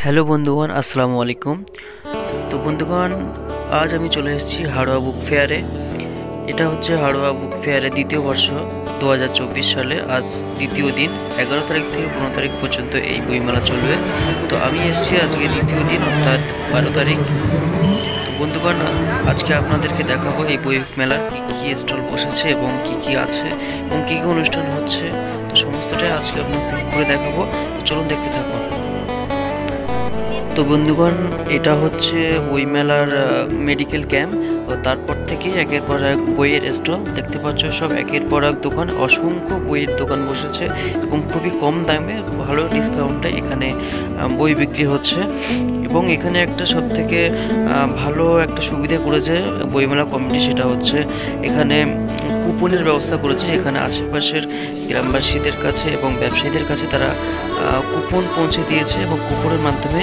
Hello বন্ধুগণ, আসসালামু আলাইকুম। তো বন্ধুগণ, আজ আমি চলে এসেছি হাড়োয়া বুক ফেয়ারে। এটা হচ্ছে হাড়োয়া বুক ফেয়ারে দ্বিতীয় বর্ষ 2024 সালে। আজ দ্বিতীয় দিন, 11 তারিখ থেকে 15 তারিখ পর্যন্ত এই বইমেলা চলবে। তো আমি এসেছি আজকে দ্বিতীয় দিন, অর্থাৎ 12 তারিখ। তো বন্ধুগণ, আজকে আপনাদেরকে দেখাবো এই বই মেলার কী স্টল বসেছে এবং কি আছে এবং কী অনুষ্ঠান হচ্ছে। তো সমস্তটাই আজকে আপনাদের করে দেখাবো। তো চলুন দেখতে থাকুন। তো বন্ধুগণ, এটা হচ্ছে বইমেলার মেডিকেল ক্যাম্প। তারপর থেকে একের পর এক বইয়ের স্টল দেখতে পাচ্ছ। সব একের পর এক দোকান, অসংখ্য বইয়ের দোকান বসেছে এবং খুবই কম দামে ভালো ডিসকাউন্টে এখানে বই বিক্রি হচ্ছে। এবং এখানে একটা সব থেকে ভালো একটা সুবিধা করেছে বইমেলা কমিটি, সেটা হচ্ছে এখানে কুপনের ব্যবস্থা করেছে। এখানে আশেপাশের গ্রামবাসীদের কাছে এবং ব্যবসায়ীদের কাছে তারা কুপন পৌঁছে দিয়েছে এবং কুপনের মাধ্যমে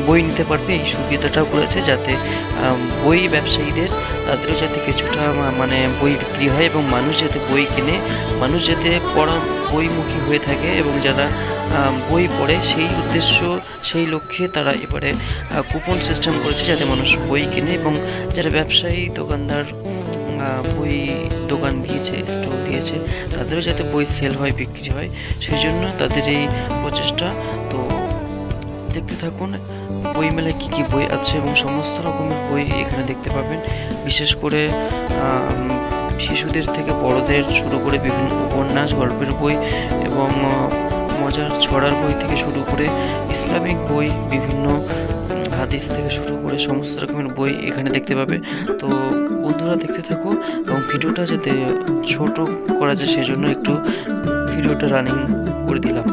বই নিতে পারবে। এই সুবিধাটাও করেছে যাতে বই ব্যবসায়ীদের তাদেরও যাতে কিছুটা বই বিক্রি হয় এবং মানুষ যাতে বই কেনে, মানুষ যাতে বইমুখী হয়ে থাকে এবং যারা বই পড়ে সেই উদ্দেশ্য, সেই লক্ষ্যে তারা এবারে কুপন সিস্টেম করেছে যাতে মানুষ বই কেনে। এবং যারা ব্যবসায়ী দোকানদার বই দোকান দিয়েছে, স্টল দিয়েছে, তাদেরও যাতে বই সেল হয়, বিক্রি হয়, সেই জন্য তাদের এই প্রচেষ্টা। তো দেখতে থাকুন বই মেলায় কী বই আছে এবং সমস্ত রকমের বই এখানে দেখতে পাবেন। বিশেষ করে শিশুদের থেকে বড়দের শুরু করে বিভিন্ন উপন্যাস, গল্পের বই এবং মজার ছড়ার বই থেকে শুরু করে ইসলামিক বই, বিভিন্ন হাদিস থেকে শুরু করে সমস্ত রকমের বই এখানে দেখতে পাবে। তো বন্ধুরা দেখতে থাকো এবং ভিডিওটা যাতে ছোট করা যায় সেজন্য একটু ভিডিওটা রানিং করে দিলাম।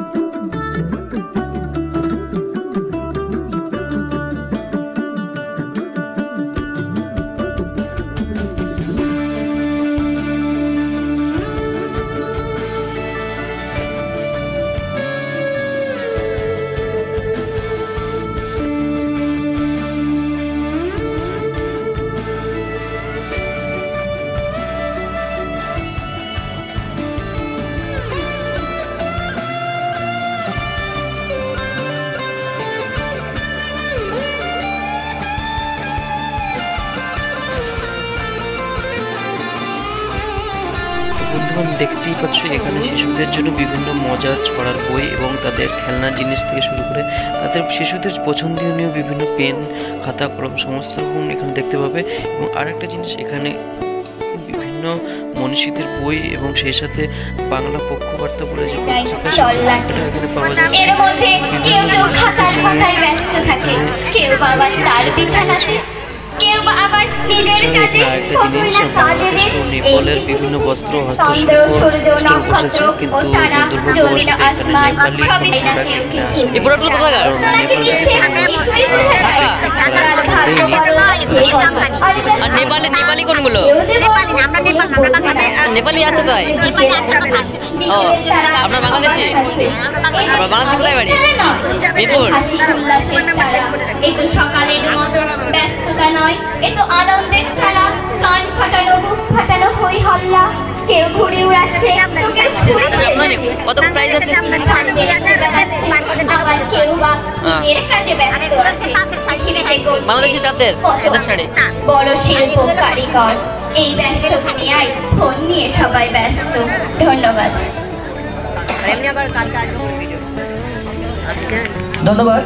বন্ধুগণ, দেখতেই পাচ্ছ এখানে শিশুদের জন্য বিভিন্ন মজার ছড়ার বই এবং তাদের খেলনার জিনিস থেকে শুরু করে তাদের শিশুদের পছন্দনীয় বিভিন্ন পেন, খাতা, কলম সমস্ত রকম এখানে দেখতে পাবে। এবং আরেকটা জিনিস, এখানে বিভিন্ন মনীষীদের বই এবং সেই সাথে বাংলা পক্ষবার্তা বলে যে পত্রিকা এখানে পাওয়া যাচ্ছে। নেপালের বিভিন্ন বস্ত্র, হস্তশিল্প স্টল বসেছে, কিন্তু দুর্ভাগ্যবশত নেপালি কোনগুলো? নেপালি আছে তাই? ও, আপনার বাংলাদেশি? বাংলাদেশি কোথায় বাড়ি? মিরপুর। সকালের মতো ব্যস্ততা নয়, এ তো আনন্দের খেলা। কান ফাটানো, বুক ফাটানো হই হল্লা, কেউ ঘুরে উড়াচ্ছে, কত প্রাইস আছে? আবার কেউ বা নিজের কাজে ব্যস্ত আছে। বাংলাদেশি তাঁতের শাড়ি, বড় শিল্প কারিগর এই ব্যস্ত দুনিয়ায় ফোন নিয়ে সবাই ব্যস্ত। ধন্যবাদ। ধন্যবাদ।